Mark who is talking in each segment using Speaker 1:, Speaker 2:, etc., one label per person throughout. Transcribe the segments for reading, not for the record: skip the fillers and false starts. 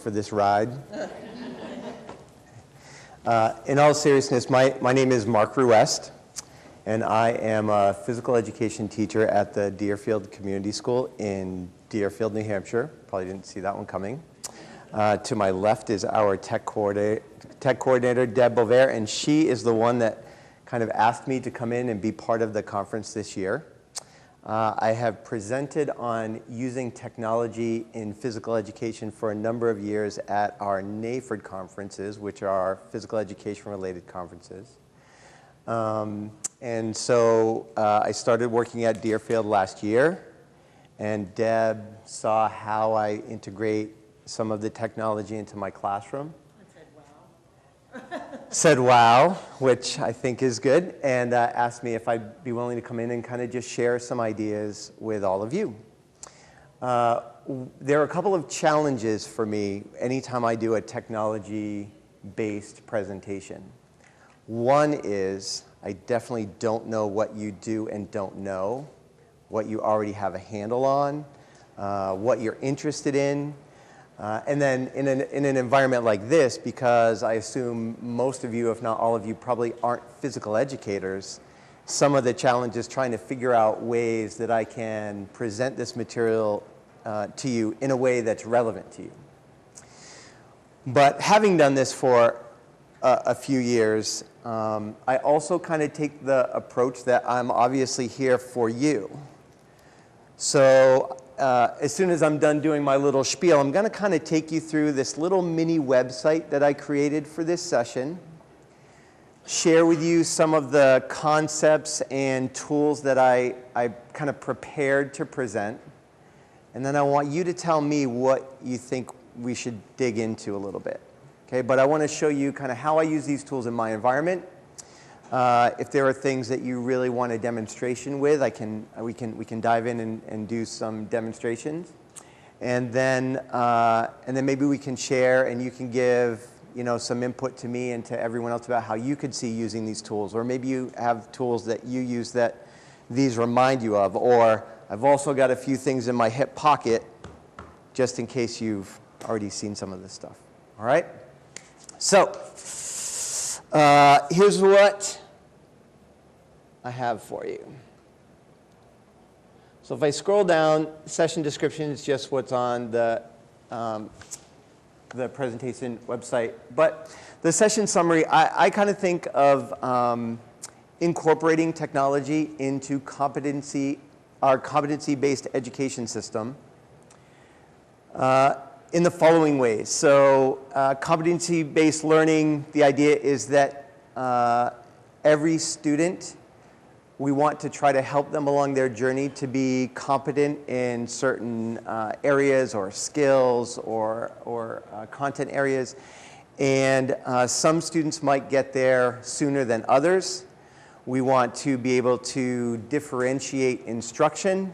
Speaker 1: for this ride. In all seriousness, my name is Mark Ruest, and I am a physical education teacher at the Deerfield Community School in Deerfield, New Hampshire. Probably didn't see that one coming. To my left is our tech coordinator, Deb Bovair, and she is the one that kind of asked me to come in and be part of the conference this year. I have presented on using technology in physical education for a number of years at our NAFERD conferences, which are physical education-related conferences. And so I started working at Deerfield last year, and Deb saw how I integrate some of the technology into my classroom. Said wow, which I think is good, and asked me if I'd be willing to come in and kind of just share some ideas with all of you. There are a couple of challenges for me anytime I do a technology-based presentation. One is I definitely don't know what you do and don't know, what you already have a handle on, what you're interested in. And then in an environment like this, because I assume most of you, if not all of you, probably aren't physical educators, some of the challenge is trying to figure out ways that I can present this material to you in a way that's relevant to you. But having done this for a few years, I also kind of take the approach that I'm obviously here for you. So as soon as I'm done doing my little spiel, I'm going to kind of take you through this little mini website that I created for this session, share with you some of the concepts and tools that I kind of prepared to present, and then I want you to tell me what you think we should dig into a little bit. Okay, but I want to show you kind of how I use these tools in my environment. If there are things that you really want a demonstration with, we can dive in and do some demonstrations, and then maybe we can share, and you can give some input to me and to everyone else about how you could see using these tools, or maybe you have tools that you use that these remind you of, or I've also got a few things in my hip pocket just in case you've already seen some of this stuff. All right, so. Here's what I have for you. So if I scroll down, session description is just what's on the presentation website. But the session summary, I kind of think of incorporating technology into our competency-based education system. In the following ways. So competency-based learning, the idea is that every student, we want to try to help them along their journey to be competent in certain areas or skills or content areas. And some students might get there sooner than others. We want to be able to differentiate instruction,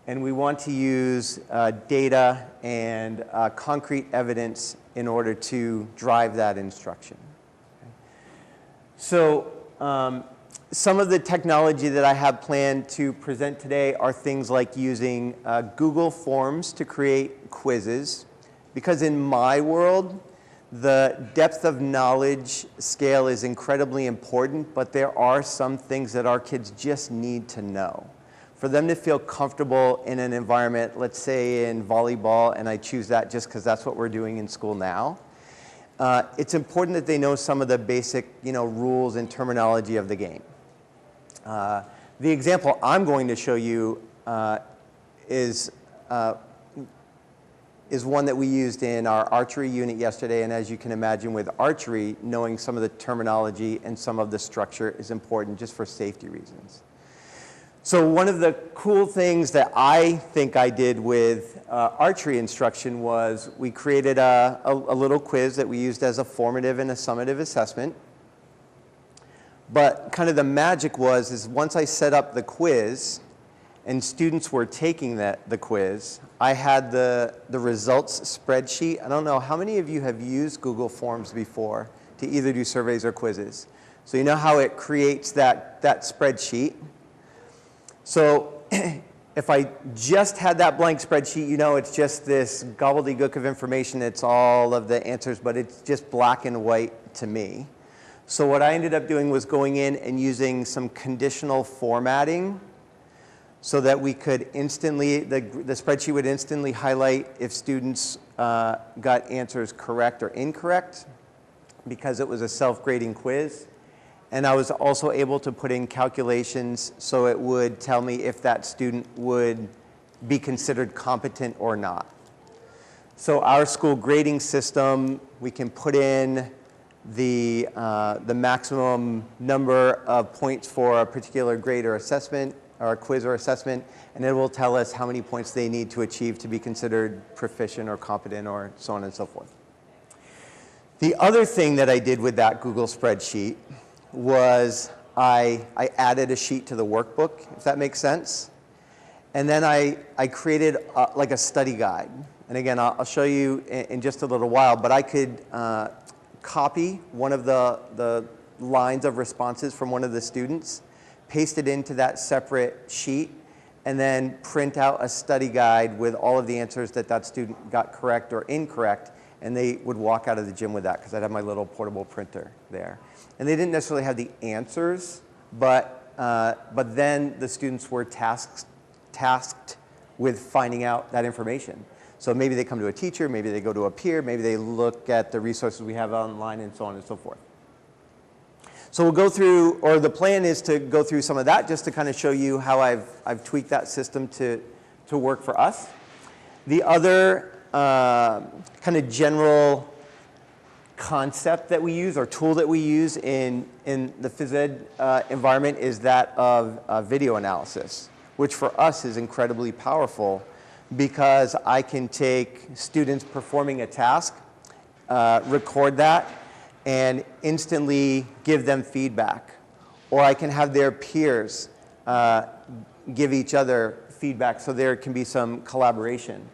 Speaker 1: and we want to use data and concrete evidence in order to drive that instruction. Okay. So some of the technology that I have planned to present today are things like using Google Forms to create quizzes, because in my world, the depth of knowledge scale is incredibly important, but there are some things that our kids just need to know. For them to feel comfortable in an environment, let's say in volleyball, and I choose that just because that's what we're doing in school now, it's important that they know some of the basic rules and terminology of the game. The example I'm going to show you is one that we used in our archery unit yesterday, and as you can imagine with archery, knowing some of the terminology and some of the structure is important just for safety reasons. So one of the cool things that I think I did with archery instruction was we created a little quiz that we used as a formative and a summative assessment. But kind of the magic is once I set up the quiz and students were taking the quiz, I had the results spreadsheet. I don't know, how many of you have used Google Forms before to either do surveys or quizzes? So you know how it creates that spreadsheet. So If I just had that blank spreadsheet, you know, it's just this gobbledygook of information. It's all of the answers, but it's just black and white to me. So what I ended up doing was going in and using some conditional formatting so that we could instantly, the spreadsheet would instantly highlight if students got answers correct or incorrect because it was a self-grading quiz. And I was also able to put in calculations so it would tell me if that student would be considered competent or not. So our school grading system, we can put in the maximum number of points for a particular grade or assessment, or a quiz or assessment, and it will tell us how many points they need to achieve to be considered proficient or competent or so on and so forth. The other thing that I did with that Google spreadsheet was I added a sheet to the workbook, if that makes sense. And then I created like a study guide. And again, I'll show you in just a little while, but I could copy one of the lines of responses from one of the students, paste it into that separate sheet, and then print out a study guide with all of the answers that that student got correct or incorrect, and they would walk out of the gym with that because I'd have my little portable printer there. And they didn't necessarily have the answers, but then the students were tasked with finding out that information. So maybe they come to a teacher, maybe they go to a peer, maybe they look at the resources we have online and so on and so forth. So we'll go through, or the plan is to go through some of that just to kind of show you how I've tweaked that system to work for us. The other kind of general concept that we use or tool that we use in the phys ed environment is that of video analysis, which for us is incredibly powerful because I can take students performing a task, record that, and instantly give them feedback. Or I can have their peers give each other feedback so there can be some collaboration.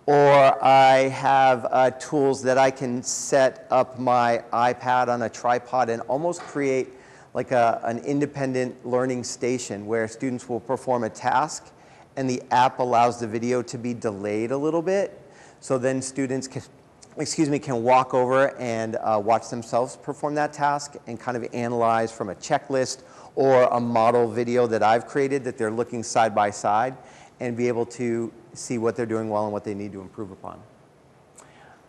Speaker 1: Or I have tools that I can set up my iPad on a tripod and almost create like an independent learning station where students will perform a task and the app allows the video to be delayed a little bit. So then students can walk over and watch themselves perform that task and kind of analyze from a checklist or a model video that I've created that they're looking side by side and be able to see what they're doing well and what they need to improve upon.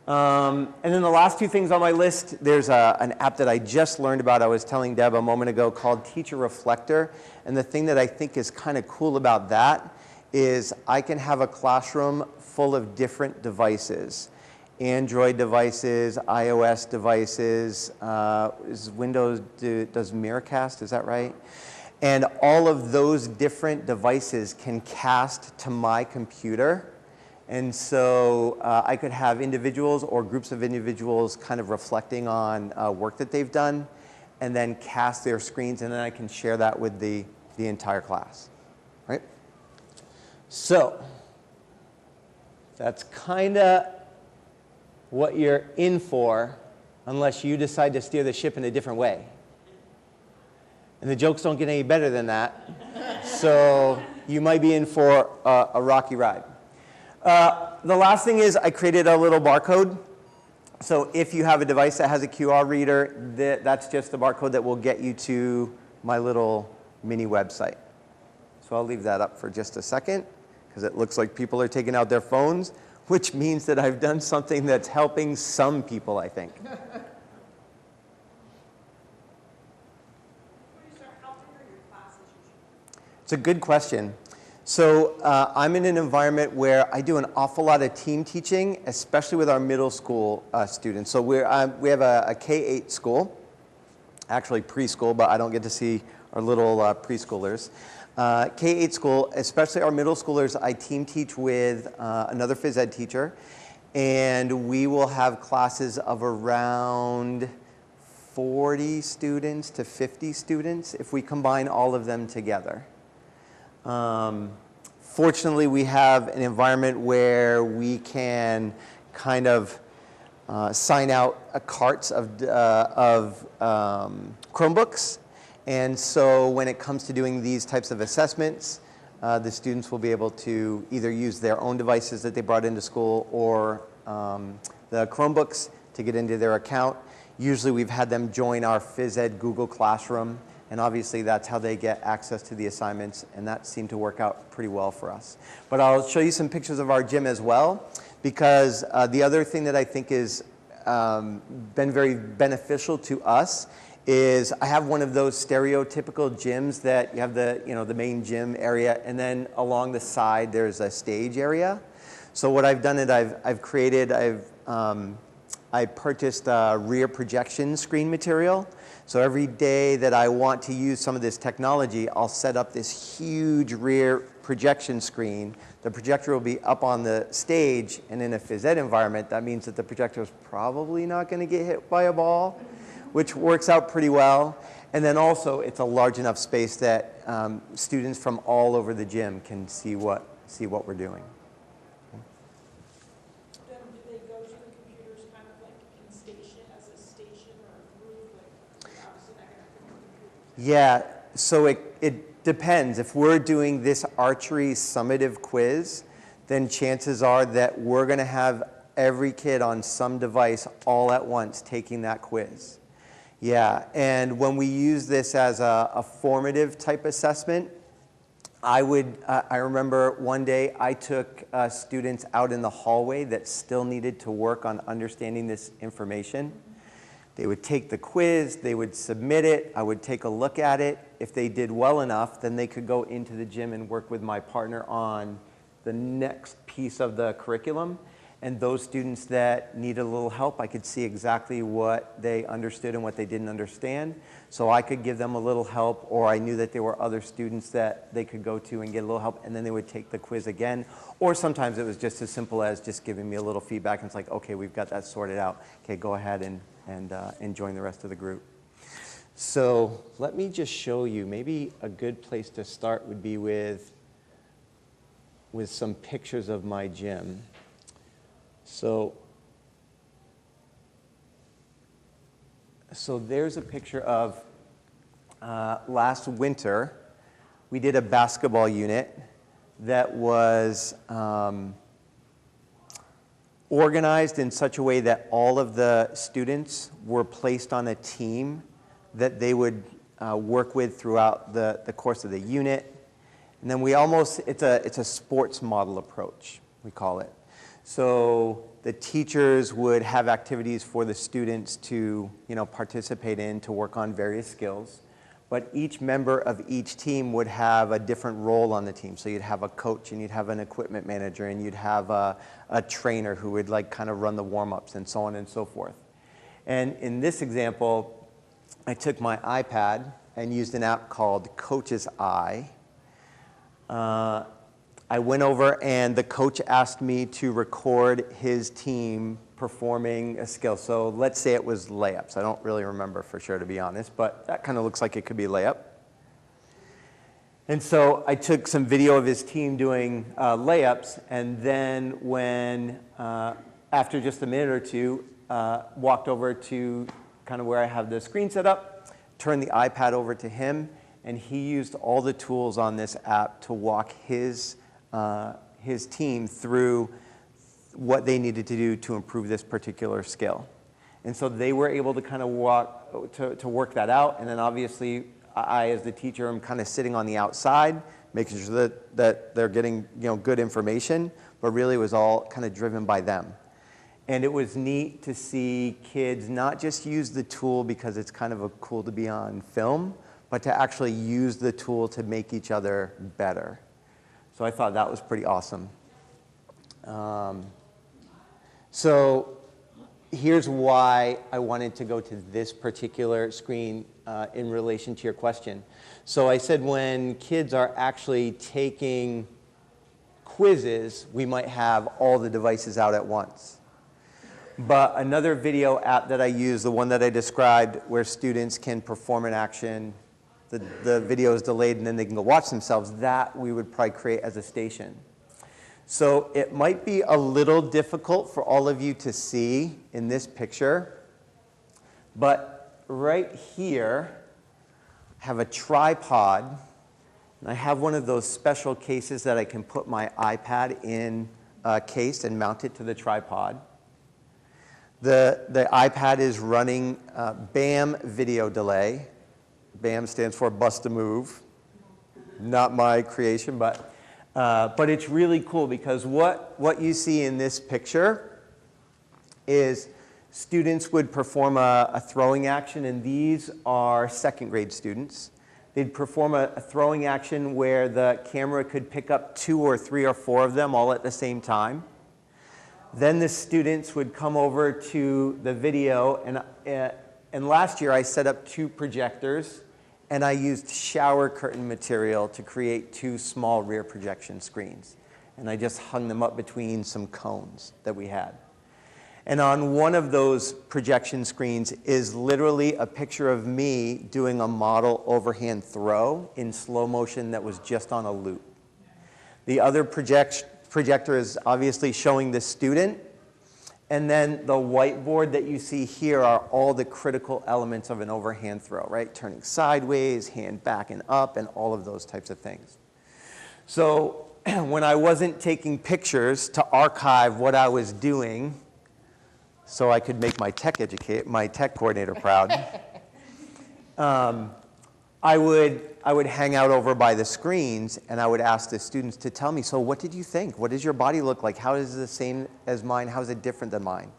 Speaker 1: And then the last two things on my list, there's an app that I just learned about, I was telling Deb a moment ago, called Teacher Reflector. And the thing that I think is kind of cool about that is I can have a classroom full of different devices. Android devices, iOS devices, is Windows does Miracast, is that right? And all of those different devices can cast to my computer. And so I could have individuals or groups of individuals kind of reflecting on work that they've done and then cast their screens, and then I can share that with the entire class, right? So that's kind of what you're in for unless you decide to steer the ship in a different way. And the jokes don't get any better than that. So you might be in for a rocky ride. The last thing is I created a little barcode. So if you have a device that has a QR reader, that's just the barcode that will get you to my little mini website. So I'll leave that up for just a second because it looks like people are taking out their phones, which means that I've done something that's helping some people, I think. It's a good question. So I'm in an environment where I do an awful lot of team teaching, especially with our middle school students. So we have a K-8 school, actually preschool, but I don't get to see our little preschoolers. K-8 school, especially our middle schoolers, I team teach with another phys ed teacher, and we will have classes of around 40 students to 50 students if we combine all of them together. Fortunately, we have an environment where we can kind of sign out carts of Chromebooks. And so when it comes to doing these types of assessments, the students will be able to either use their own devices that they brought into school or the Chromebooks to get into their account. Usually we've had them join our phys ed Google Classroom, and obviously that's how they get access to the assignments, and that seemed to work out pretty well for us. But I'll show you some pictures of our gym as well, because the other thing that I think is been very beneficial to us is I have one of those stereotypical gyms that you have the main gym area, and then along the side there's a stage area. So what I've done is I purchased rear projection screen material. So every day that I want to use some of this technology, I'll set up this huge rear projection screen. The projector will be up on the stage, and in a phys ed environment, that means that the projector is probably not going to get hit by a ball, which works out pretty well. And then also, it's a large enough space that students from all over the gym can see what we're doing.
Speaker 2: Then do they go to the computers kind of like in station, as a station or a group? Like, obviously not going to have computers.
Speaker 1: Yeah, so it depends. If we're doing this archery summative quiz, then chances are that we're going to have every kid on some device all at once taking that quiz. Yeah, and when we use this as a formative type assessment, I remember one day I took students out in the hallway that still needed to work on understanding this information. They would take the quiz, they would submit it, I would take a look at it. If they did well enough, then they could go into the gym and work with my partner on the next piece of the curriculum. And those students that needed a little help, I could see exactly what they understood and what they didn't understand. So I could give them a little help, or I knew that there were other students that they could go to and get a little help, and then they would take the quiz again. Or sometimes it was just as simple as just giving me a little feedback, and it's like, okay, we've got that sorted out. Okay, go ahead and join the rest of the group. So let me just show you, maybe a good place to start would be with some pictures of my gym. So there's a picture of last winter. We did a basketball unit that was organized in such a way that all of the students were placed on a team that they would work with throughout the course of the unit. And then it's a sports model approach, we call it. So the teachers would have activities for the students to, participate in, to work on various skills. But each member of each team would have a different role on the team. So you'd have a coach, and you'd have an equipment manager, and you'd have a trainer who would kind of run the warm-ups, and so on and so forth. And in this example, I took my iPad and used an app called Coach's Eye. I went over, and the coach asked me to record his team performing a skill. So let's say it was layups. I don't really remember for sure, to be honest, but that kind of looks like it could be layup. And so I took some video of his team doing layups, and then when, after just a minute or two, walked over to kind of where I have the screen set up, turned the iPad over to him, and he used all the tools on this app to walk his team through what they needed to do to improve this particular skill. And so they were able to kind of work that out, and then obviously I, as the teacher, am kind of sitting on the outside, making sure that they're getting good information, but really it was all kind of driven by them. And it was neat to see kids not just use the tool because it's kind of cool to be on film, but to actually use the tool to make each other better. So I thought that was pretty awesome. So here's why I wanted to go to this particular screen in relation to your question. So I said when kids are actually taking quizzes, we might have all the devices out at once. But another video app that I use, the one that I described, where students can perform an action, the video is delayed, and then they can go watch themselves, that we would probably create as a station. So it might be a little difficult for all of you to see in this picture, but right here, I have a tripod, And I have one of those special cases that I can put my iPad in a case and mount it to the tripod. The iPad is running BAM video delay. BAM stands for bust a move. Not my creation, but it's really cool because what you see in this picture is students would perform a throwing action, and these are second grade students. They'd perform a throwing action where the camera could pick up 2 or 3 or 4 of them all at the same time. Then the students would come over to the video, and last year I set up 2 projectors, and I used shower curtain material to create 2 small rear projection screens. And I just hung them up between some cones that we had. And on one of those projection screens is literally a picture of me doing a model overhand throw in slow motion that was just on a loop. The other projector is obviously showing the student, and then the whiteboard that you see here are all the critical elements of an overhand throw, right? Turning sideways, hand back and up, and all of those types of things. So when I wasn't taking pictures to archive what I was doing, so I could make my tech coordinator proud, I would hang out over by the screens, and I would ask the students to tell me, so what did you think? What does your body look like? How is it the same as mine? How is it different than mine?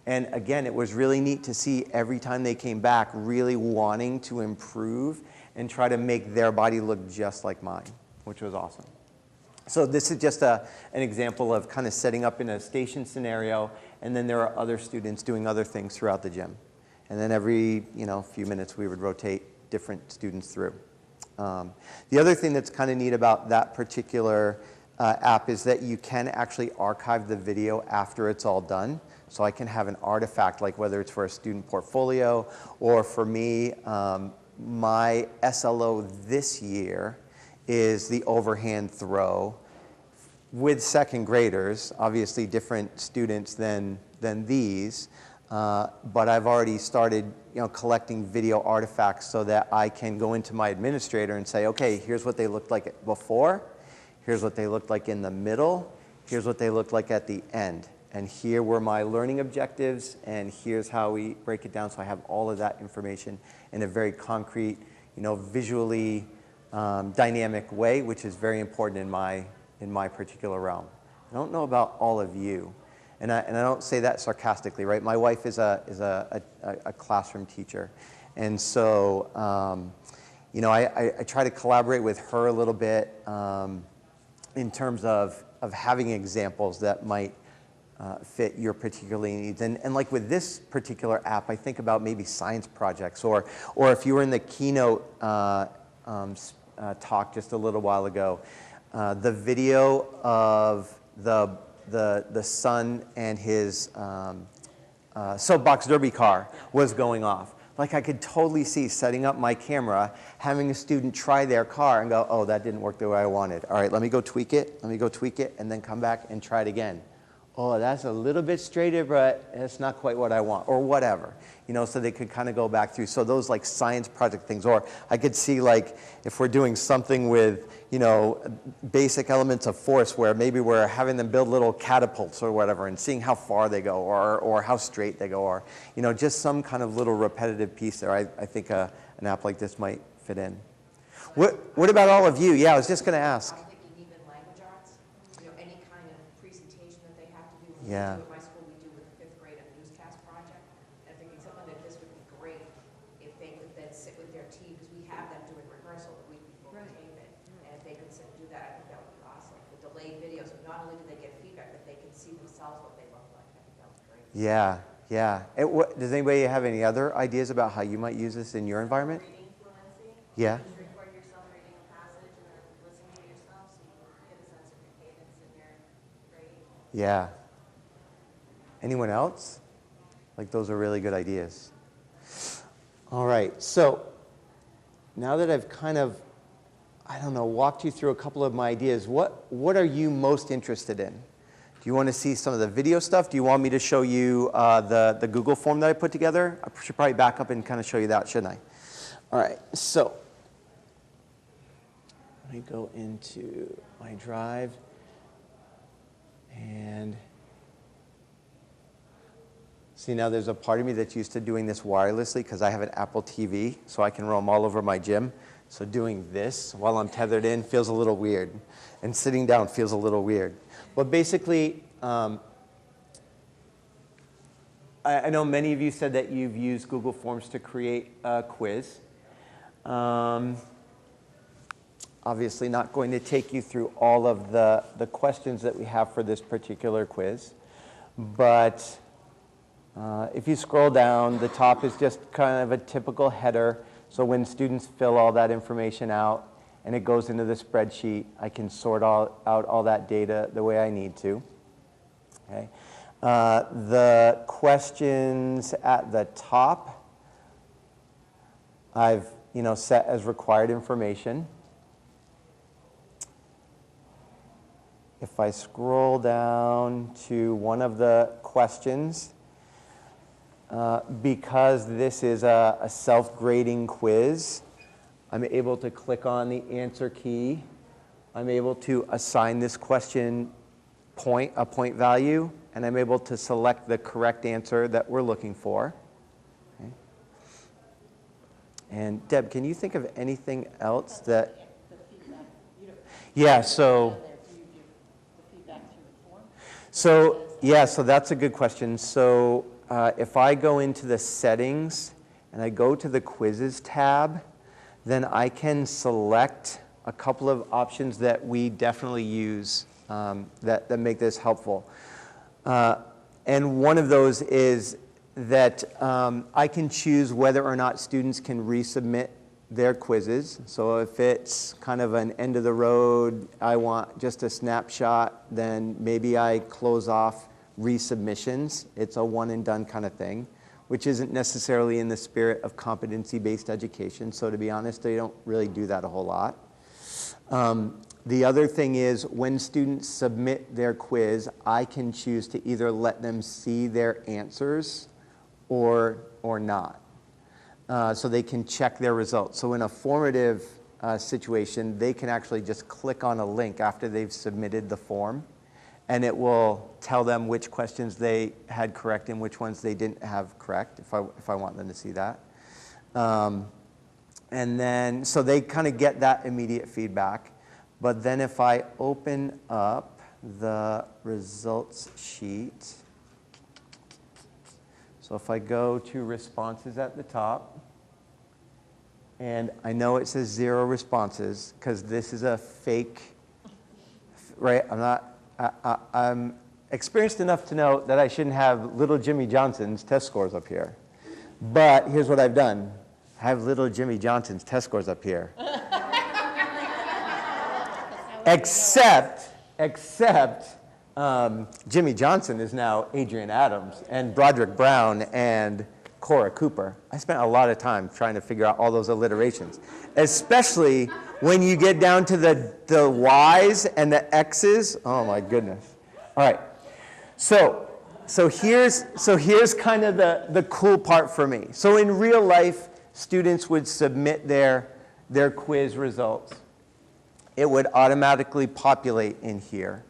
Speaker 1: And again, it was really neat to see every time they came back really wanting to improve and try to make their body look just like mine, which was awesome. So this is just an example of kind of setting up in a station scenario, and then there are other students doing other things throughout the gym. And then every few minutes we would rotate different students through. The other thing that's kind of neat about that particular app is that you can actually archive the video after it's all done. So I can have an artifact, like whether it's for a student portfolio or for me, my SLO this year is the overhand throw with second graders, obviously different students than these, but I've already started collecting video artifacts so that I can go into my administrator and say, okay, here's what they looked like before, here's what they looked like in the middle, here's what they looked like at the end, and here were my learning objectives, and here's how we break it down. So I have all of that information in a very concrete, visually dynamic way, which is very important in my particular realm. I don't know about all of you, and I don't say that sarcastically, right? My wife is a classroom teacher, and so I try to collaborate with her a little bit in terms of having examples that might fit your particular needs. And like with this particular app, I think about maybe science projects, or if you were in the keynote talk just a little while ago, the video of the son and his soapbox derby car was going off. Like I could totally see setting up my camera, having a student try their car and go, oh, that didn't work the way I wanted. All right, let me go tweak it, and then come back and try it again. Oh, that's a little bit straighter, but it's not quite what I want, or whatever. So they could kind of go back through. So those like science project things, or I could see like if we're doing something with, basic elements of force where maybe we're having them build little catapults or whatever and seeing how far they go or how straight they go, or, just some kind of little repetitive piece there. I think an app like this might fit in. What about all of you? Yeah, I was just going to ask.
Speaker 3: I'm thinking even language arts, any kind of presentation that they have to do.
Speaker 1: Yeah.
Speaker 3: At my school, we do with the 5th grade a newscast project. And I'm thinking something like this would be great if they could then sit with their team, because we have them doing rehearsal the week before we tape it. And if they could sit and do that, I think that would be awesome. The delayed videos, so not only do they get feedback, but they can see themselves what they look like. I think that was great.
Speaker 1: Yeah. Does anybody have any other ideas about how you might use this in your environment?
Speaker 4: Reading fluency.
Speaker 1: Yeah.
Speaker 4: Just record yourself reading a passage and then listening to yourself so you get a sense of your cadence and your grade.
Speaker 1: Yeah. Anyone else? Like those are really good ideas. All right, so now that I've kind of, walked you through a couple of my ideas, what are you most interested in? Do you want to see some of the video stuff? Do you want me to show you the Google form that I put together? I should probably back up and kind of show you that, shouldn't I? All right, so let me go into my drive and see, now there's a part of me that's used to doing this wirelessly because I have an Apple TV, so I can roam all over my gym. So doing this while I'm tethered in feels a little weird, and sitting down feels a little weird. But basically, I know many of you said that you've used Google Forms to create a quiz. Obviously not going to take you through all of the questions that we have for this particular quiz, but if you scroll down, the top is just kind of a typical header. So when students fill all that information out and it goes into the spreadsheet, I can sort out all that data the way I need to. Okay. The questions at the top, I've set as required information. If I scroll down to one of the questions, because this is a self-grading quiz, I'm able to click on the answer key. I'm able to assign this question a point value, and I'm able to select the correct answer that we're looking for. Okay. And Deb, can you think of anything else that?
Speaker 5: The feedback.
Speaker 1: Yeah, so.
Speaker 5: Do you give the feedback through the form?
Speaker 1: So, yeah, so that's a good question. So if I go into the settings and I go to the quizzes tab, then I can select a couple of options that we definitely use that make this helpful. And one of those is that I can choose whether or not students can resubmit their quizzes. So if it's kind of an end of the road, I want just a snapshot, then maybe I close off resubmissions. It's a one and done kind of thing, which isn't necessarily in the spirit of competency-based education. So to be honest, they don't really do that a whole lot. The other thing is when students submit their quiz, I can choose to either let them see their answers or not. So they can check their results. So in a formative situation, they can actually just click on a link after they've submitted the form, and it will tell them which questions they had correct and which ones they didn't have correct, if I want them to see that. And then, so they kind of get that immediate feedback. But then if I open up the results sheet, so if I go to responses at the top, and I know it says 0 responses because this is a fake, right? I'm experienced enough to know that I shouldn't have little Jimmy Johnson's test scores up here. But here's what I've done. I have little Jimmy Johnson's test scores up here. Except Jimmy Johnson is now Adrian Adams and Broderick Brown and Cora Cooper. I spent a lot of time trying to figure out all those alliterations, especially when you get down to the Y's and the X's. Oh my goodness. All right. So here's kind of the cool part for me. So in real life, students would submit their quiz results. It would automatically populate in here.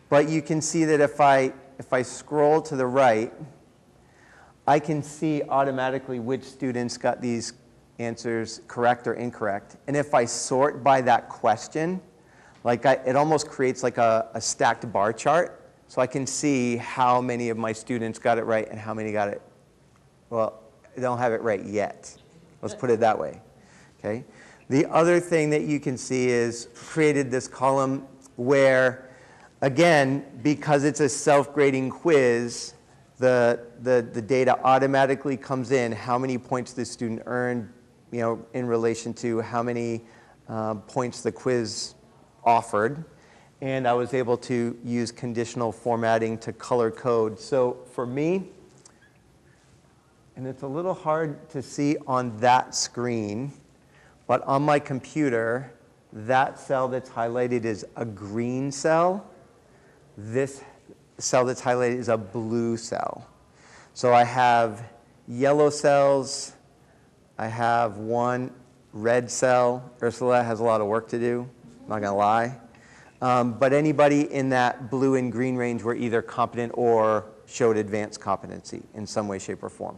Speaker 1: But you can see that if I scroll to the right, I can see automatically which students got these answers correct or incorrect. And if I sort by that question, it almost creates like a stacked bar chart. So I can see how many of my students got it right and how many got it, well, they don't have it right yet. Let's put it that way, okay? The other thing that you can see is created this column where, again, because it's a self-grading quiz, the data automatically comes in, how many points the student earned, in relation to how many points the quiz offered. And I was able to use conditional formatting to color code. So for me, and it's a little hard to see on that screen, but on my computer, that cell that's highlighted is a green cell. This cell that's highlighted is a blue cell. So I have yellow cells. I have one red cell. Ursula has a lot of work to do. I'm not gonna lie. But anybody in that blue and green range were either competent or showed advanced competency in some way, shape, or form.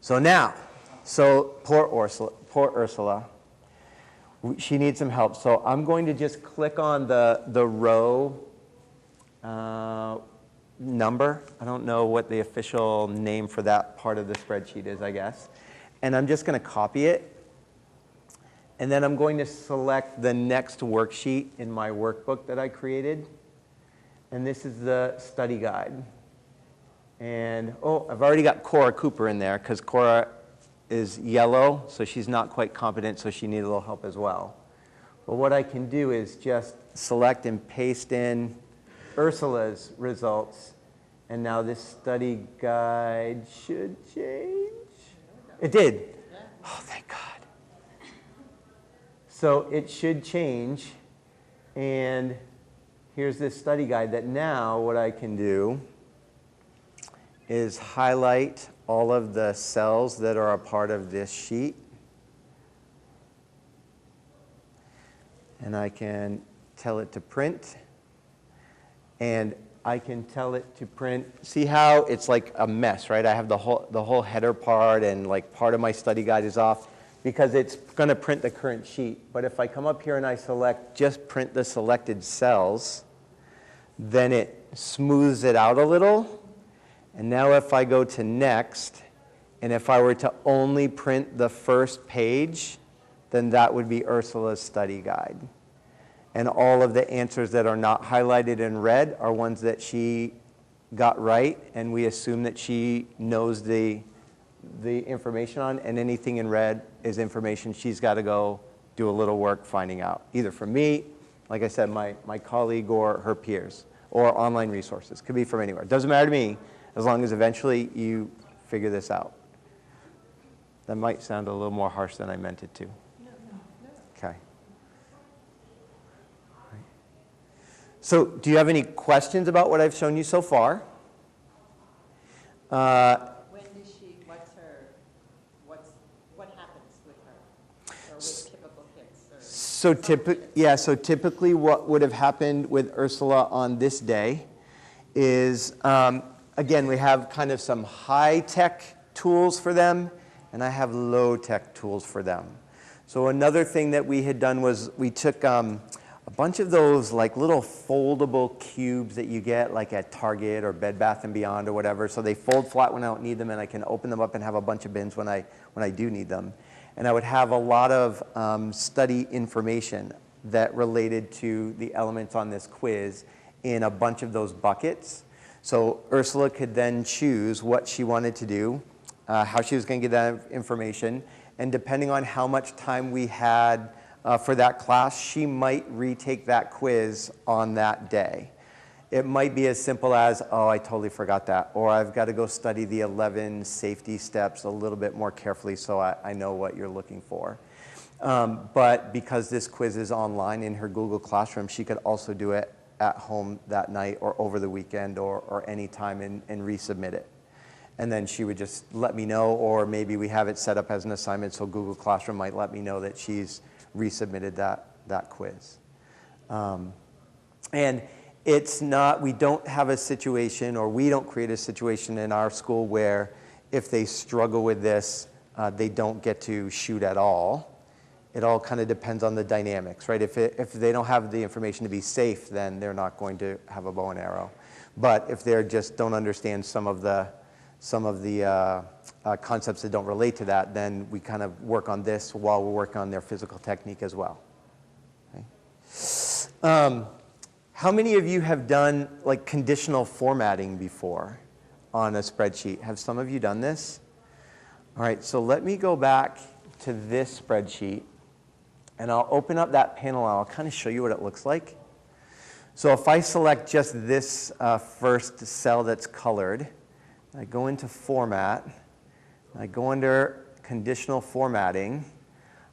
Speaker 1: So now, poor Ursula, she needs some help. So I'm going to just click on the row number. I don't know what the official name for that part of the spreadsheet is, I guess. And I'm just going to copy it. And then I'm going to select the next worksheet in my workbook that I created. And this is the study guide. And, oh, I've already got Cora Cooper in there because Cora is yellow, so she's not quite competent, so she needs a little help as well. But what I can do is just select and paste in Ursula's results. And now this study guide should change. It did. Oh, thank God. So it should change. And here's this study guide that now what I can do is highlight all of the cells that are a part of this sheet. And I can tell it to print. And I can tell it to print. See how it's like a mess, right? I have the whole header part, and like part of my study guide is off because it's going to print the current sheet. But if I come up here and I select just print the selected cells, then it smooths it out a little. And now if I go to next, and if I were to only print the first page, then that would be Ursula's study guide. And all of the answers that are not highlighted in red are ones that she got right, and we assume that she knows the information on, and anything in red is information she's got to go do a little work finding out, either from me, like I said, my colleague, or her peers, or online resources. Could be from anywhere. Doesn't matter to me, as long as eventually you figure this out. That might sound a little more harsh than I meant it to. Okay. So do you have any questions about what I've shown you so far?
Speaker 5: When does she, what happens with her? Or with typical kids? Or
Speaker 1: So typically what would have happened with Ursula on this day is, again, we have kind of some high-tech tools for them, and I have low-tech tools for them. So another thing that we had done was we took a bunch of those like little foldable cubes that you get like at Target or Bed Bath & Beyond or whatever. So they fold flat when I don't need them, and I can open them up and have a bunch of bins when I do need them. And I would have a lot of study information that related to the elements on this quiz in a bunch of those buckets. So Ursula could then choose what she wanted to do, how she was going to get that information, and depending on how much time we had for that class, she might retake that quiz on that day. It might be as simple as, oh, I totally forgot that, or I've got to go study the 11 safety steps a little bit more carefully so I know what you're looking for. But because this quiz is online in her Google Classroom, she could also do it at home that night or over the weekend or any time and resubmit it. And then she would just let me know, or maybe we have it set up as an assignment so Google Classroom might let me know that she's resubmitted that quiz. And it's not, we don't have a situation, or we don't create a situation in our school where if they struggle with this, they don't get to shoot at all. It all kind of depends on the dynamics, right? If they don't have the information to be safe, then they're not going to have a bow and arrow. But if they just don't understand some of the concepts that don't relate to that, then we kind of work on this while we're working on their physical technique as well. Okay. How many of you have done like conditional formatting before on a spreadsheet? Have some of you done this? All right, so let me go back to this spreadsheet, and I'll open up that panel, and I'll kind of show you what it looks like. So if I select just this first cell that's colored, I go into Format, I go under Conditional Formatting,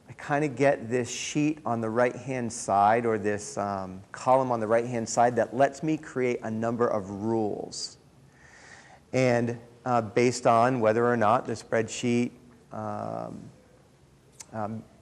Speaker 1: I kind of get this sheet on the right-hand side, or this column on the right-hand side that lets me create a number of rules. And based on whether or not the spreadsheet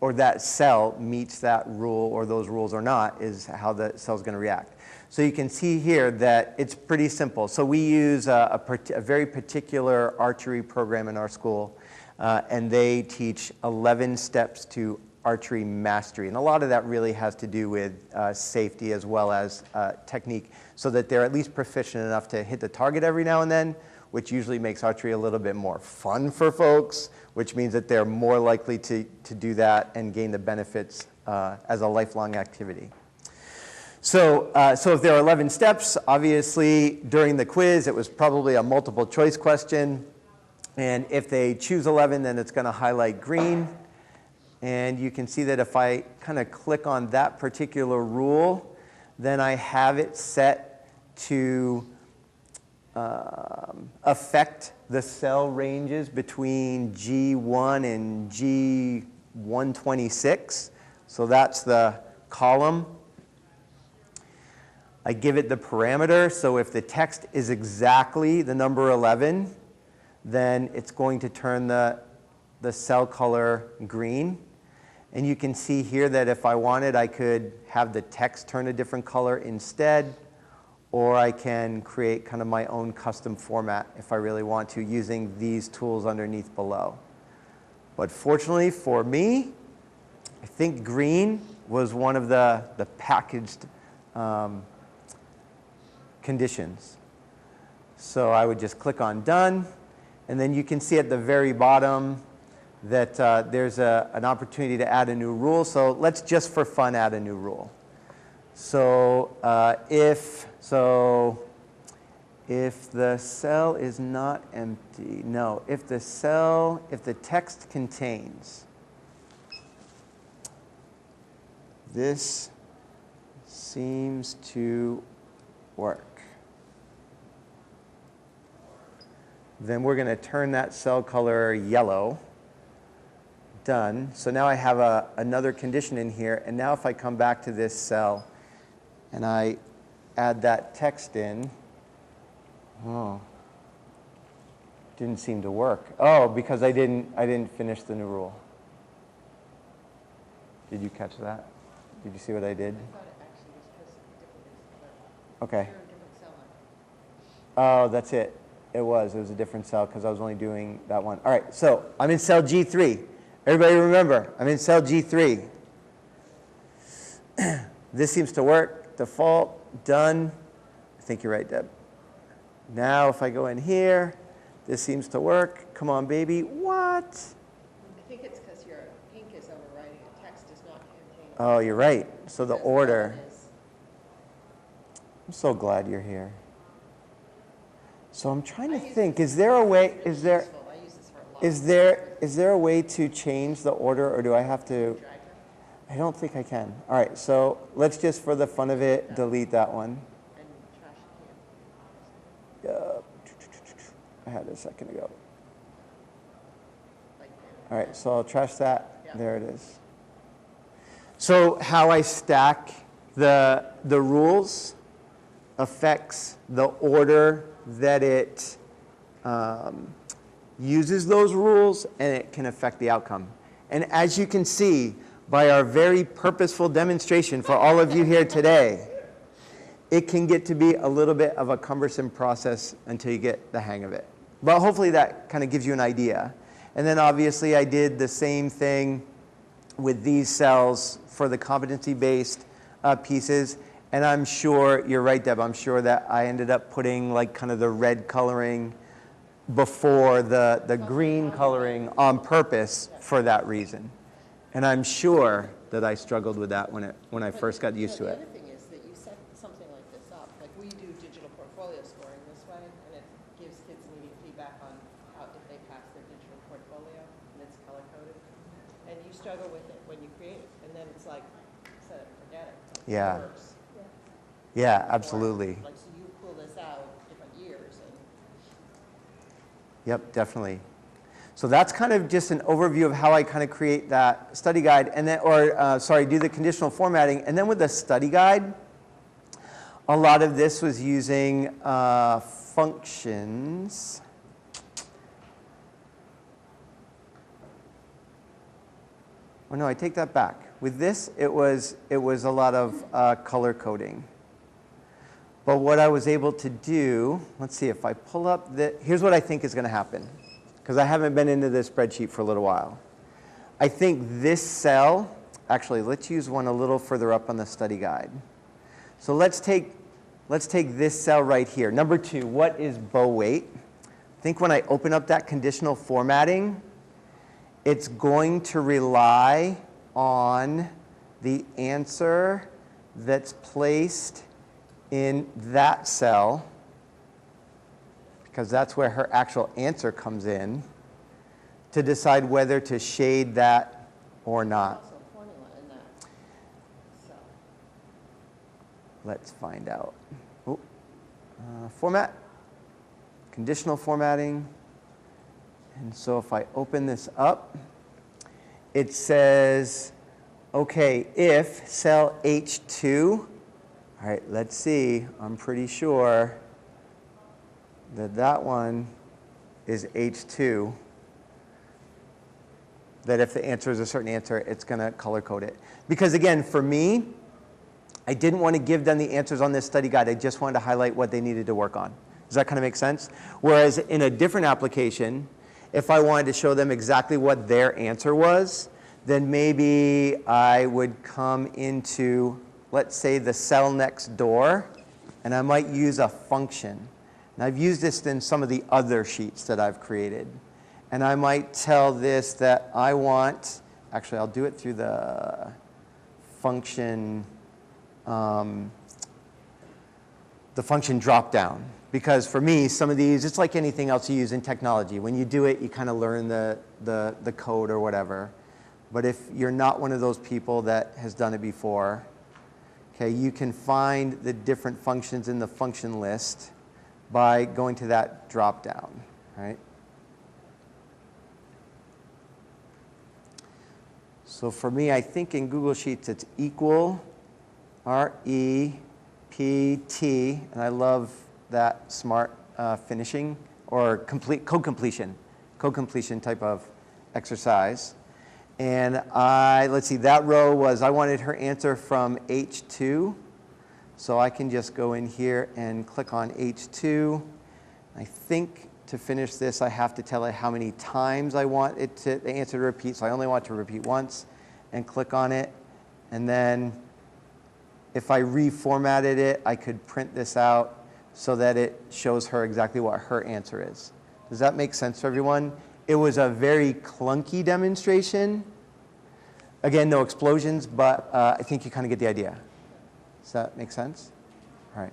Speaker 1: or that cell meets that rule or those rules or not, is how the cell's going to react. So you can see here that it's pretty simple. So we use a very particular archery program in our school, and they teach 11 steps to archery mastery. And a lot of that really has to do with safety as well as technique, so that they're at least proficient enough to hit the target every now and then, which usually makes archery a little bit more fun for folks, which means that they're more likely to do that and gain the benefits as a lifelong activity. So if there are 11 steps, obviously during the quiz it was probably a multiple choice question, and if they choose 11, then it's going to highlight green. And you can see that if I kind of click on that particular rule, then I have it set to affect the cell ranges between G1 and G126. So that's the column. I give it the parameter, so if the text is exactly the number 11, then it's going to turn the cell color green. And you can see here that if I wanted, I could have the text turn a different color instead, or I can create kind of my own custom format if I really want to, using these tools underneath below. But fortunately for me, I think green was one of the packaged conditions. So I would just click on done, and then you can see at the very bottom that there's an opportunity to add a new rule. So let's just for fun add a new rule. So if the cell is not empty, no, if the text contains, this seems to work, then we're going to turn that cell color yellow. Done. So now I have another condition in here, and now if I come back to this cell and I add that text in, oh, didn't seem to work. Oh, because I didn't finish the new rule. Did you catch that? Did you see what I did?
Speaker 5: I thought it actually was because different,
Speaker 1: Okay.
Speaker 5: you're a different cell line.
Speaker 1: Oh, that's it. It was a different cell because I was only doing that one. All right, so I'm in cell G3. Everybody remember, I'm in cell G3. This seems to work. Default, done. I think you're right, Deb. Now if I go in here, this seems to work. Come on, baby. What?
Speaker 5: I think it's because your ink is overwriting it. Text is not contained.
Speaker 1: Oh, you're right. So the
Speaker 5: Because
Speaker 1: order.
Speaker 5: one is-
Speaker 1: I'm so glad you're here. So I'm trying to think, is there a way, is there,
Speaker 5: useful. I use this for a lot.
Speaker 1: is there a way to change the order, or do I have to?
Speaker 5: Drag them.
Speaker 1: I don't think I can. All right, so let's just, for the fun of it, delete that one.
Speaker 5: And trash can.
Speaker 1: I had it a second ago.
Speaker 5: Like that.
Speaker 1: All right, so I'll trash that.
Speaker 5: Yeah.
Speaker 1: There it is. So how I stack the rules affects the order that it uses those rules, and it can affect the outcome. And as you can see by our very purposeful demonstration for all of you here today, it can get to be a little bit of a cumbersome process until you get the hang of it. But hopefully that kind of gives you an idea. And then obviously I did the same thing with these cells for the competency-based pieces. And I'm sure, you're right, Deb, I'm sure that I ended up putting like kind of the red coloring before the green coloring on purpose for that reason. And I'm sure that I struggled with that when I first got used to
Speaker 5: The
Speaker 1: it.
Speaker 5: other thing is that you set something like this up, like we do digital portfolio scoring this way, and it gives kids immediate feedback on how, if they pass their digital portfolio, and it's color-coded. And you struggle with it when you create it, and then it's like, set it, forget it. It
Speaker 1: Yeah.
Speaker 5: works.
Speaker 1: Yeah, absolutely.
Speaker 5: Like, so you pull this out different years, and
Speaker 1: Yep, definitely. So that's kind of just an overview of how I kind of create that study guide, and then, do the conditional formatting. And then with the study guide, a lot of this was using functions. Well, no, I take that back. With this, it was a lot of color coding. But what I was able to do, let's see, if I pull up here's what I think is going to happen, because I haven't been into this spreadsheet for a little while. I think this cell, actually, let's use one a little further up on the study guide. So let's take this cell right here. Number 2, what is bow weight? I think when I open up that conditional formatting, it's going to rely on the answer that's placed in that cell, because that's where her actual answer comes in, to decide whether to shade that or not.
Speaker 5: Also a formula in that cell.
Speaker 1: Let's find out. Oh, format, conditional formatting. And so if I open this up, it says, okay, if cell H2, all right, let's see, I'm pretty sure that one is H2, that if the answer is a certain answer, it's going to color code it. Because again, for me, I didn't want to give them the answers on this study guide. I just wanted to highlight what they needed to work on. Does that kind of make sense? Whereas in a different application, if I wanted to show them exactly what their answer was, then maybe I would come into, let's say, the cell next door, and I might use a function. And I've used this in some of the other sheets that I've created. And I might tell this that I want, actually I'll do it through the function drop-down. Because for me, some of these, it's like anything else you use in technology. When you do it, you kind of learn the code or whatever. But if you're not one of those people that has done it before, okay, you can find the different functions in the function list by going to that drop-down, right? So for me, I think in Google Sheets, it's equal, R-E-P-T, and I love that smart finishing, or code completion type of exercise. And let's see, that row was, I wanted her answer from H2. So I can just go in here and click on H2. I think to finish this, I have to tell it how many times I want the answer to repeat. So I only want to repeat once, and click on it. And then if I reformatted it, I could print this out so that it shows her exactly what her answer is. Does that make sense to everyone? It was a very clunky demonstration. Again, no explosions, but I think you kind of get the idea. Does that make sense? All right.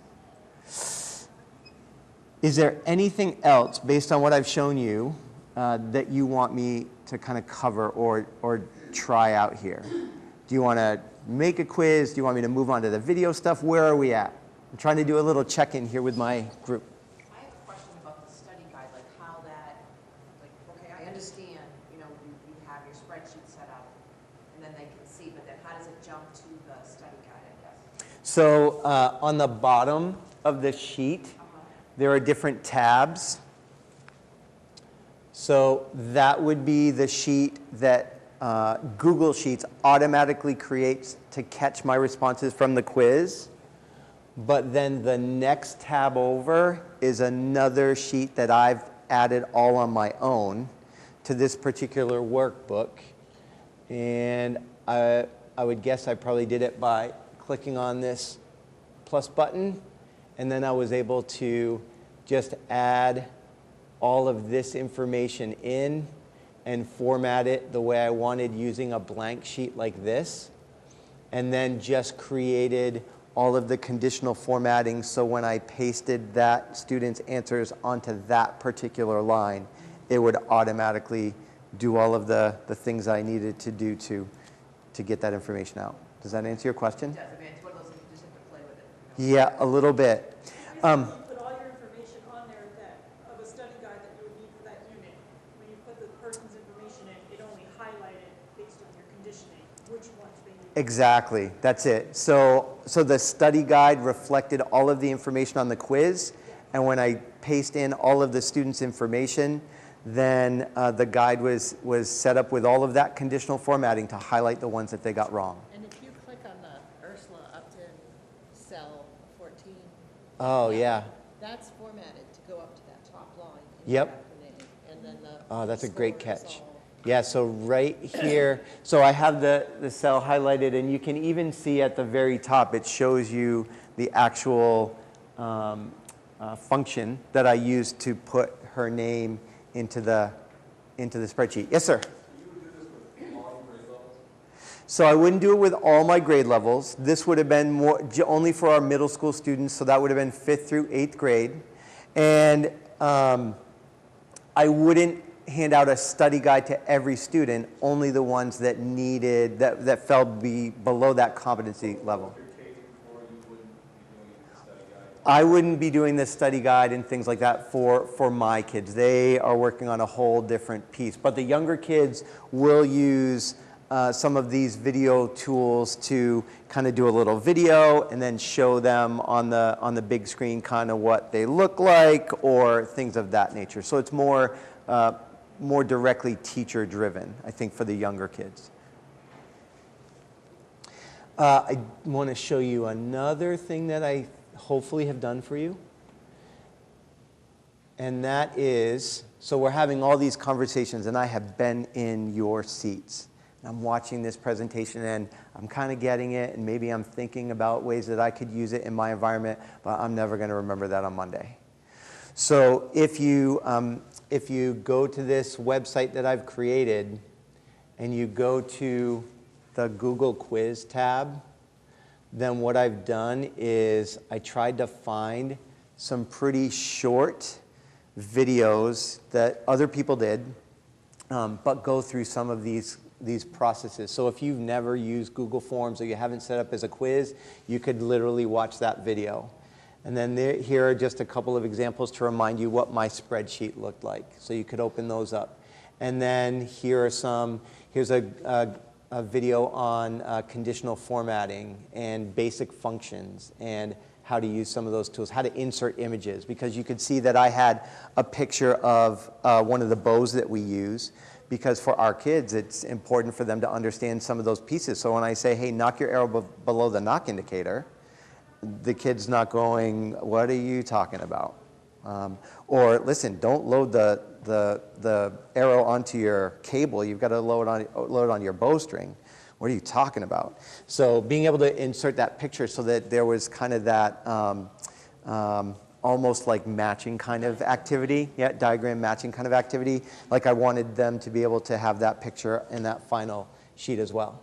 Speaker 1: Is there anything else, based on what I've shown you, that you want me to kind of cover or try out here? Do you want to make a quiz? Do you want me to move on to the video stuff? Where are we at? I'm trying to do a little check-in here with my group.
Speaker 3: I have a question about the study guide, like how that, like, okay, I understand, you have your spreadsheet set up, and then they can see, but then how does it jump to the study guide, I guess?
Speaker 1: So on the bottom of the sheet, there are different tabs. So that would be the sheet that Google Sheets automatically creates to catch my responses from the quiz. But then the next tab over is another sheet that I've added all on my own to this particular workbook. And I would guess I probably did it by clicking on this plus button, and then I was able to just add all of this information in and format it the way I wanted using a blank sheet like this, and then just created all of the conditional formatting, so when I pasted that student's answers onto that particular line, it would automatically do all of the things I needed to do to get that information out. Does that answer your question?
Speaker 3: It does, I mean, it's one of those things you just have to play with it.
Speaker 1: Yeah, a little bit.
Speaker 2: Basically, you put all your information on there of a study guide that you would need for that unit. When you put the person's information in, it only highlighted based on your conditioning, which ones they need.
Speaker 1: Exactly, that's it. So the study guide reflected all of the information on the quiz, and when I paste in all of the students' information, then the guide was set up with all of that conditional formatting to highlight the ones that they got wrong.
Speaker 5: And if you click on the Ursula Upton cell 14.
Speaker 1: Oh, yeah.
Speaker 5: That's formatted to go up to that top line.
Speaker 1: Yep.
Speaker 5: And then the.
Speaker 1: Oh, that's a great
Speaker 5: score is
Speaker 1: catch.
Speaker 5: all-
Speaker 1: Yeah, so right here, so I have the cell highlighted, and you can even see at the very top, it shows you the actual function that I used to put her name into the spreadsheet. Yes, sir? So I wouldn't do it with all my grade levels. This would have been more only for our middle school students, so that would have been 5th through 8th grade. And I wouldn't hand out a study guide to every student, only the ones that needed, that fell below that competency level. I wouldn't be doing this study guide and things like that for my kids. They are working on a whole different piece. But the younger kids will use some of these video tools to kind of do a little video and then show them on the big screen kind of what they look like or things of that nature. So it's more directly teacher driven, I think, for the younger kids. I want to show you another thing that I hopefully have done for you. And that is, so we're having all these conversations and I have been in your seats. I'm watching this presentation and I'm kind of getting it, and maybe I'm thinking about ways that I could use it in my environment, but I'm never going to remember that on Monday. So if you go to this website that I've created and you go to the Google Quiz tab, then what I've done is I tried to find some pretty short videos that other people did, but go through some of these processes. So if you've never used Google Forms or you haven't set up as a quiz, you could literally watch that video. And then here are just a couple of examples to remind you what my spreadsheet looked like. So you could open those up. And then here's a video on conditional formatting and basic functions and how to use some of those tools, how to insert images, because you could see that I had a picture of one of the bows that we use, because for our kids, it's important for them to understand some of those pieces. So when I say, hey, knock your arrow below the knock indicator, the kid's not going, what are you talking about? Or listen, don't load the arrow onto your cable. You've got to load on your bowstring. What are you talking about? So being able to insert that picture so that there was kind of that almost like matching kind of activity, diagram matching kind of activity. Like I wanted them to be able to have that picture in that final sheet as well.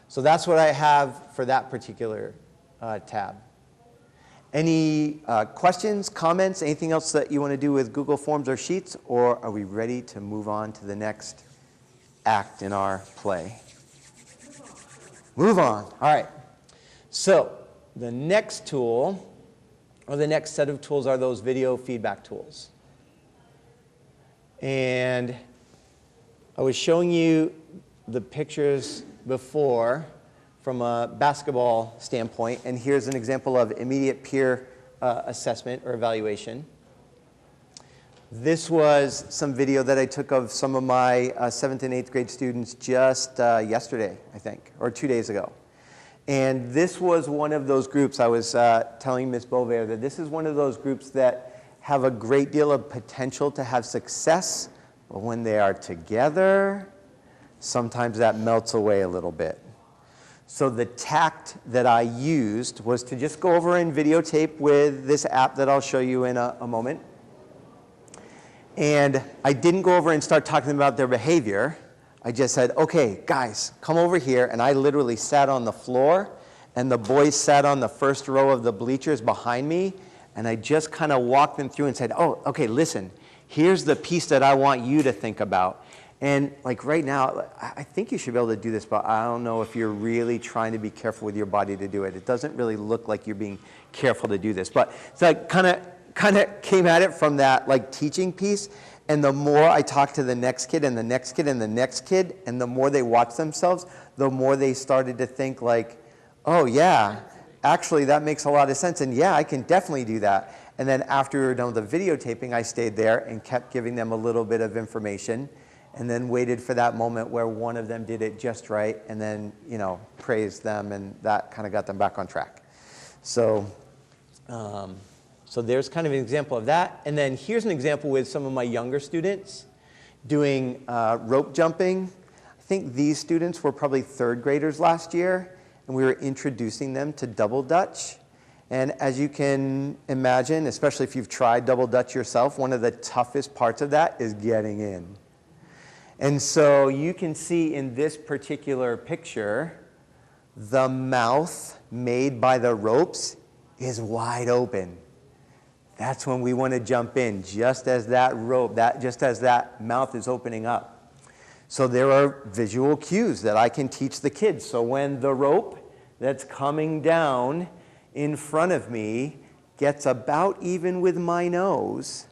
Speaker 1: So that's what I have for that particular tab. Any questions, comments, anything else that you want to do with Google Forms or Sheets, or are we ready to move on to the next act in our play? Move on. All right. So the next tool, or the next set of tools, are those video feedback tools. And I was showing you the pictures before from a basketball standpoint, and here's an example of immediate peer assessment or evaluation. This was some video that I took of some of my 7th and 8th grade students just yesterday, I think, or 2 days ago. And this was one of those groups, I was telling Ms. Beauvais that this is one of those groups that have a great deal of potential to have success, but when they are together, sometimes that melts away a little bit. So the tact that I used was to just go over and videotape with this app that I'll show you in a moment. And I didn't go over and start talking about their behavior. I just said, okay, guys, come over here. And I literally sat on the floor, and the boys sat on the first row of the bleachers behind me. And I just kind of walked them through and said, oh, okay, listen, here's the piece that I want you to think about. And like right now, I think you should be able to do this, but I don't know if you're really trying to be careful with your body to do it. It doesn't really look like you're being careful to do this. But it's like kind of came at it from that like teaching piece. And the more I talked to the next kid and the next kid and the next kid, and the more they watched themselves, the more they started to think like, oh yeah, actually that makes a lot of sense. And yeah, I can definitely do that. And then after we were done with the videotaping, I stayed there and kept giving them a little bit of information, and then waited for that moment where one of them did it just right, and then, you know, praised them, and that kind of got them back on track. So, so there's kind of an example of that. And then here's an example with some of my younger students doing rope jumping. I think these students were probably 3rd graders last year, and we were introducing them to double dutch. And as you can imagine, especially if you've tried double dutch yourself, one of the toughest parts of that is getting in. And so you can see in this particular picture, the mouth made by the ropes is wide open. That's when we want to jump in, just as that rope, just as that mouth is opening up. So there are visual cues that I can teach the kids. So when the rope that's coming down in front of me gets about even with my nose,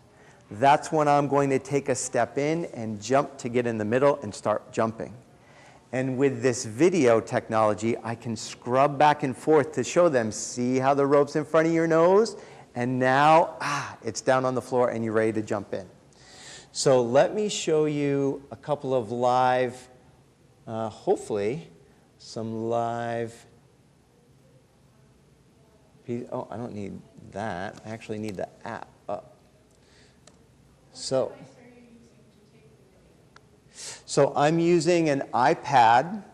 Speaker 1: that's when I'm going to take a step in and jump to get in the middle and start jumping. And with this video technology, I can scrub back and forth to show them, see how the rope's in front of your nose? And now, it's down on the floor and you're ready to jump in. So let me show you a couple of live, hopefully, some live. Oh, I don't need that. I actually need the AppUp. So I'm using an iPad,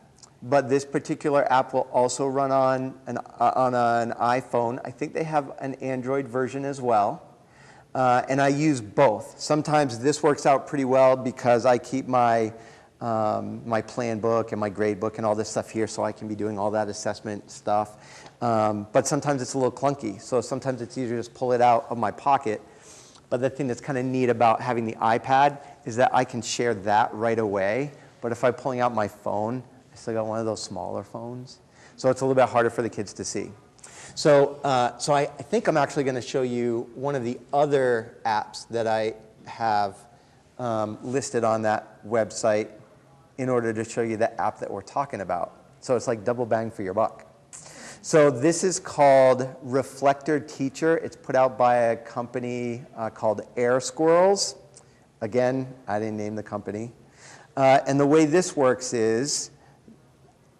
Speaker 1: but this particular app will also run on an iPhone. I think they have an Android version as well. And I use both. Sometimes this works out pretty well because I keep my plan book and my grade book and all this stuff here, so I can be doing all that assessment stuff. But sometimes it's a little clunky, so sometimes it's easier to just pull it out of my pocket. But the thing that's kind of neat about having the iPad is that I can share that right away. But if I'm pulling out my phone, I still got one of those smaller phones. So it's a little bit harder for the kids to see. So I think I'm actually going to show you one of the other apps that I have listed on that website in order to show you the app that we're talking about. So it's like double bang for your buck. So this is called Reflector Teacher. It's put out by a company called Air Squirrels. Again, I didn't name the company. And the way this works is,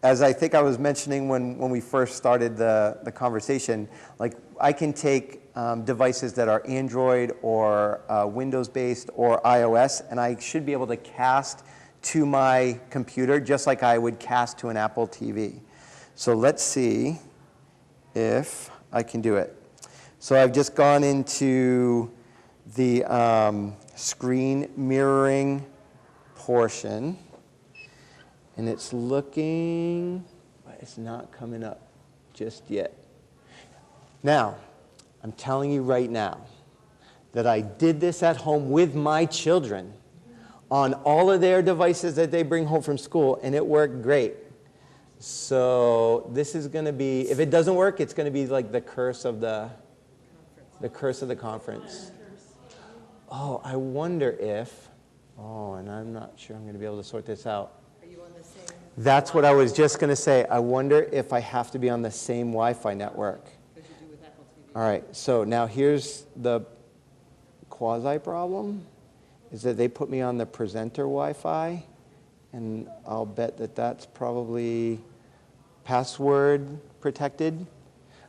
Speaker 1: as I think I was mentioning when we first started the conversation, like I can take devices that are Android or Windows-based or iOS, and I should be able to cast to my computer just like I would cast to an Apple TV. So let's see if I can do it. So I've just gone into the screen mirroring portion, and it's looking, but it's not coming up just yet. Now, I'm telling you right now that I did this at home with my children on all of their devices that they bring home from school, and it worked great. So this is going to be, if it doesn't work, it's going to be like the curse of the conference. Oh, I wonder if, and I'm not sure I'm going to be able to sort this out.
Speaker 5: Are you on the same?
Speaker 1: That's what I was just going to say. I wonder if I have to be on the same Wi-Fi network.
Speaker 5: Because you do with Apple TV.
Speaker 1: All right, so now here's the quasi-problem, is that they put me on the presenter Wi-Fi, and I'll bet that that's probably password protected.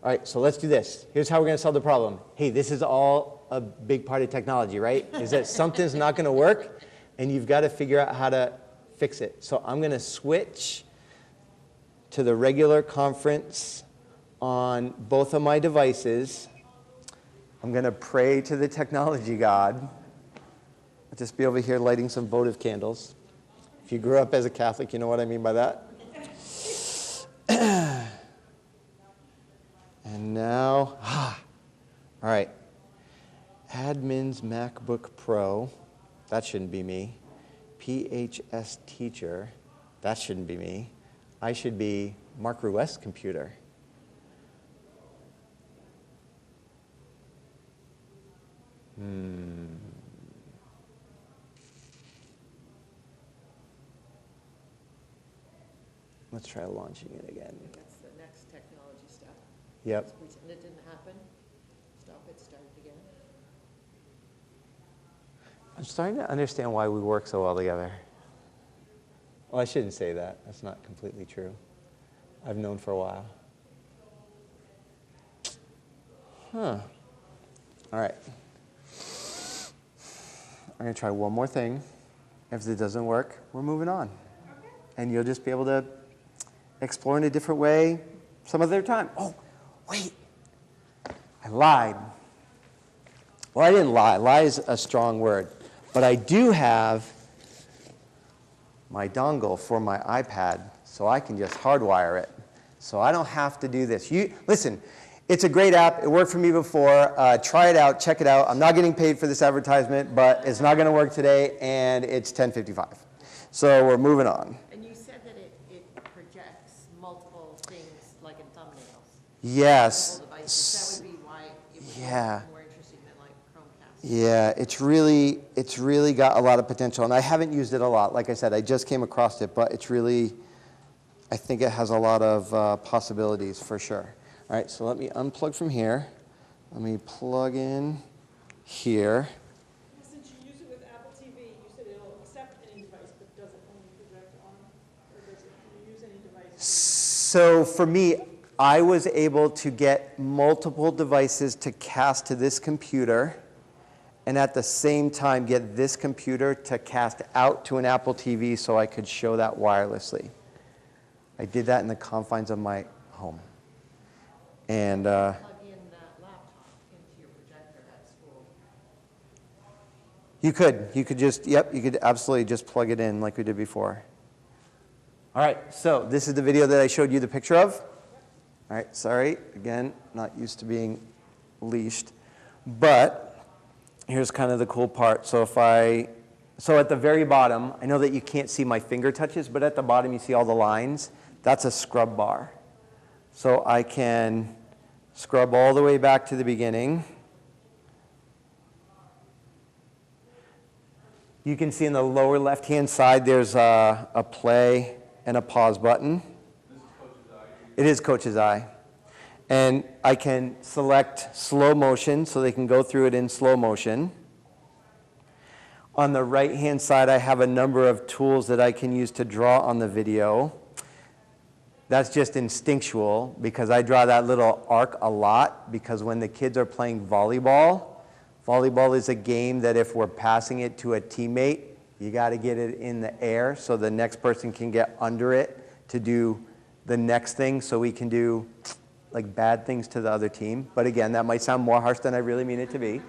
Speaker 1: All right, so let's do this. Here's how we're going to solve the problem. Hey, this is all a big part of technology, right? Is that something's not going to work, and you've got to figure out how to fix it. So I'm going to switch to the regular conference on both of my devices. I'm going to pray to the technology god. I'll just be over here lighting some votive candles. If you grew up as a Catholic, you know what I mean by that. And now, all right. Admin's MacBook Pro, that shouldn't be me. PHS Teacher, that shouldn't be me. I should be Mark Ruest's computer. Let's try launching it again.
Speaker 5: That's the next technology step.
Speaker 1: Yep.
Speaker 5: And it didn't happen. Stop it, start it again.
Speaker 1: I'm starting to understand why we work so well together. Well, I shouldn't say that. That's not completely true. I've known for a while. Huh. All right. I'm going to try one more thing. If it doesn't work, we're moving on.
Speaker 2: Okay.
Speaker 1: And you'll just be able to explore in a different way some other time. Oh, wait. I lied. Well, I didn't lie. Lie is a strong word. But I do have my dongle for my iPad, so I can just hardwire it. So I don't have to do this. Listen, it's a great app. It worked for me before. Try it out. Check it out. I'm not getting paid for this advertisement, but it's not going to work today, and it's 10:55. So we're moving on.
Speaker 5: And you said that it projects multiple things like in thumbnails.
Speaker 1: Yes.
Speaker 5: Multiple devices. That would be why it would
Speaker 1: Yeah.
Speaker 5: be more interesting than like Chromecast.
Speaker 1: Yeah, it's really got a lot of potential, and I haven't used it a lot. Like I said, I just came across it, but it's really, I think it has a lot of possibilities for sure. All right, so let me unplug from here. Let me plug in here.
Speaker 2: Since you use it with Apple TV, you said it'll accept any device, but does it only project on, or can you use any device?
Speaker 1: So for me, I was able to get multiple devices to cast to this computer, and at the same time get this computer to cast out to an Apple TV so I could show that wirelessly. I did that in the confines of my home. And
Speaker 5: Plug in that laptop into your projector at school.
Speaker 1: you could just, you could absolutely just plug it in like we did before. All right, so this is the video that I showed you the picture of. All right, sorry, again, not used to being leashed. But here's kind of the cool part. So at the very bottom, I know that you can't see my finger touches, but at the bottom you see all the lines. That's a scrub bar. So I can scrub all the way back to the beginning. You can see in the lower left-hand side there's a play and a pause button.
Speaker 6: This is Coach's Eye.
Speaker 1: It is Coach's Eye. And I can select slow motion so they can go through it in slow motion. On the right-hand side, I have a number of tools that I can use to draw on the video. That's just instinctual because I draw that little arc a lot because when the kids are playing volleyball, volleyball is a game that if we're passing it to a teammate, you got to get it in the air so the next person can get under it to do the next thing so we can do like bad things to the other team. But again, that might sound more harsh than I really mean it to be.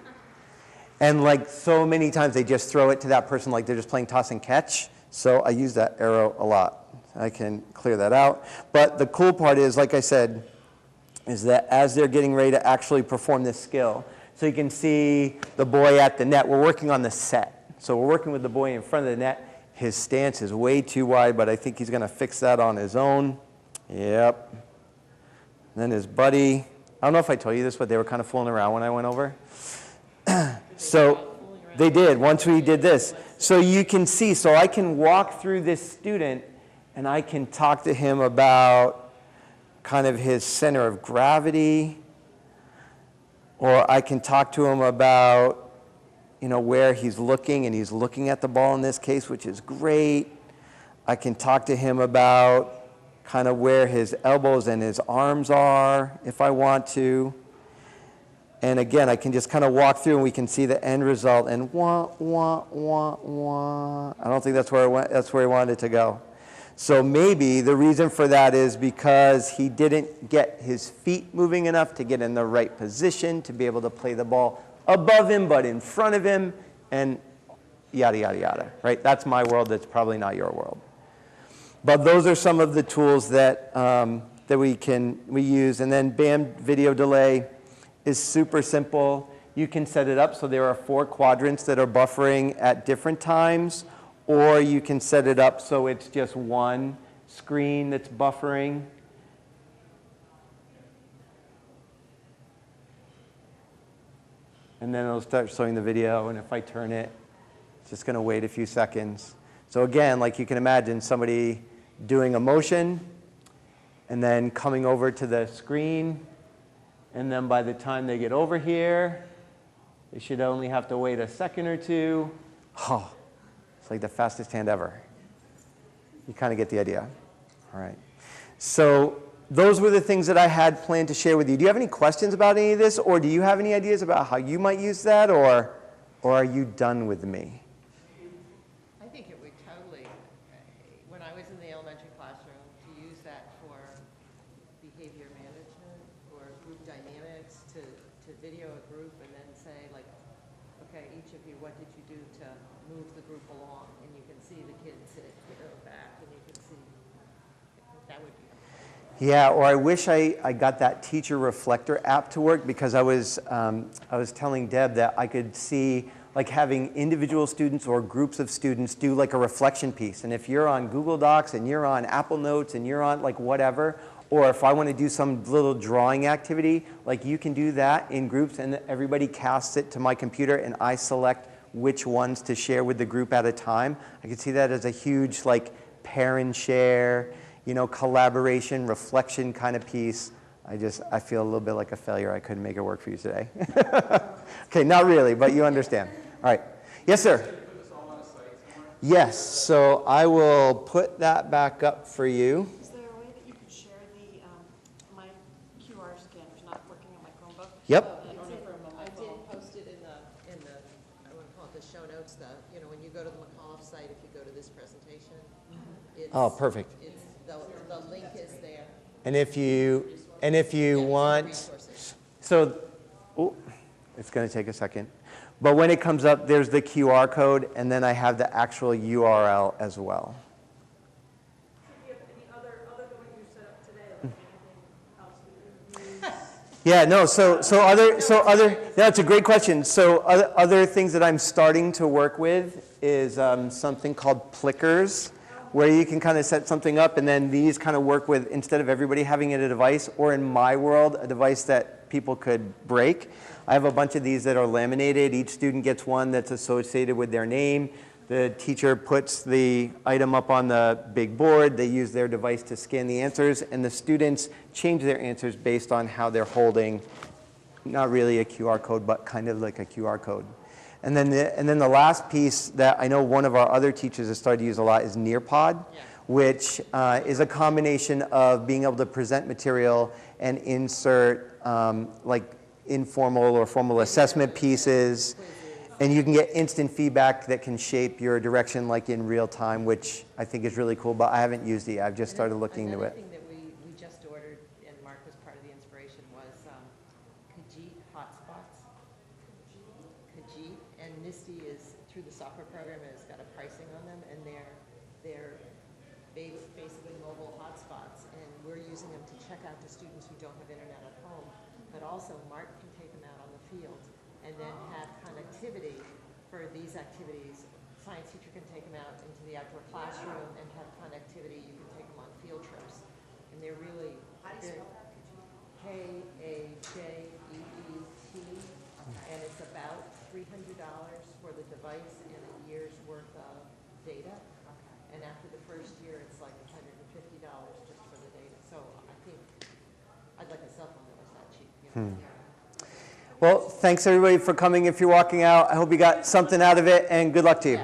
Speaker 1: And like so many times they just throw it to that person like they're just playing toss and catch. So I use that arrow a lot. I can clear that out. But the cool part is, like I said, is that as they're getting ready to actually perform this skill, so you can see the boy at the net. We're working on the set. So we're working with the boy in front of the net. His stance is way too wide, but I think he's going to fix that on his own. Yep. And then his buddy, I don't know if I told you this, but they were kind of fooling around when I went over. So they did, once we did this. So you can see, so I can walk through this student and I can talk to him about kind of his center of gravity, or I can talk to him about, where he's looking, and he's looking at the ball in this case, which is great. I can talk to him about kind of where his elbows and his arms are, if I want to. And again, I can just kind of walk through and we can see the end result, and wah, wah, wah, wah. I don't think that's where he wanted it to go. So maybe the reason for that is because he didn't get his feet moving enough to get in the right position to be able to play the ball above him but in front of him, and yada, yada, yada, right? That's my world. That's probably not your world. But those are some of the tools that, that we use. And then BAM video delay is super simple. You can set it up so there are 4 quadrants that are buffering at different times, or you can set it up so it's just one screen that's buffering. And then it'll start showing the video, and if I turn it, it's just going to wait a few seconds. So again, like you can imagine somebody doing a motion and then coming over to the screen, and then by the time they get over here, they should only have to wait a second or two, Oh, it's like the fastest hand ever. You kind of get the idea. All right. So those were the things that I had planned to share with you. Do you have any questions about any of this, or do you have any ideas about how you might use that, or are you done with me?
Speaker 5: I think it would totally, when I was in the elementary classroom, to use that for behavior management or group dynamics, to video a group and then say, like, okay, each of you, what did you do to move the group along? And you can see the kids sit back, and you can see, that would be.
Speaker 1: Yeah, or I wish I got that teacher reflector app to work, because I was telling Deb that I could see like having individual students or groups of students do like a reflection piece. And if you're on Google Docs and you're on Apple Notes and you're on like whatever, or if I want to do some little drawing activity, like you can do that in groups and everybody casts it to my computer and I select which ones to share with the group at a time. I could see that as a huge like pair and share, you know, collaboration, reflection kind of piece. I feel a little bit like a failure. I couldn't make it work for you today. Okay, not really, but you understand. All right. Yes, sir? Yes, so I will put that back up for you.
Speaker 6: Is there a way that you could share the, my QR scanner's not working on my Chromebook?
Speaker 1: Yep.
Speaker 5: I did post it in the, I want to call it the show notes, you know, when you go to the McAuliffe site, if you go to this presentation, it's.
Speaker 1: Oh, perfect.
Speaker 5: It's, the link is there.
Speaker 1: And if you want,
Speaker 5: Resources.
Speaker 1: so, oh, it's going to take a second. But when it comes up, there's the QR code, and then I have the actual URL as well.
Speaker 2: Do you have any other than what you set up today, like anything else that you use?
Speaker 1: Yeah, no, that's a great question. So other things that I'm starting to work with is something called Plickers, where you can kind of set something up, and then these kind of work with, instead of everybody having a device, or in my world, a device that people could break. I have a bunch of these that are laminated. Each student gets one that's associated with their name. The teacher puts the item up on the big board. They use their device to scan the answers, and the students change their answers based on how they're holding, not really a QR code, but kind of like a QR code. And then the last piece that I know one of our other teachers has started to use a lot is Nearpod, which is a combination of being able to present material and insert like informal or formal assessment pieces. And you can get instant feedback that can shape your direction like in real time, which I think is really cool, but I haven't used it yet. I've just started looking into it.
Speaker 5: Another thing that we just ordered, and Mark was part of the inspiration, was Khajiit hotspots. Khajiit, and NIST is, through the software program, has got a pricing on them, and they're basically mobile hotspots, and we're using them to check out to students who don't have internet at home, but also Mark can take them out on the field and then have connectivity for these activities. Science teacher can take them out into the outdoor classroom and have connectivity. You can take them on field trips. And they're really, Khajeet, and it's about $300 for the device and a year's worth of data. And after the first year, it's like $150 just for the data. So I think I'd like a cell phone that was that cheap. You know?
Speaker 1: Well, thanks everybody for coming. If you're walking out, I hope you got something out of it, and good luck to you.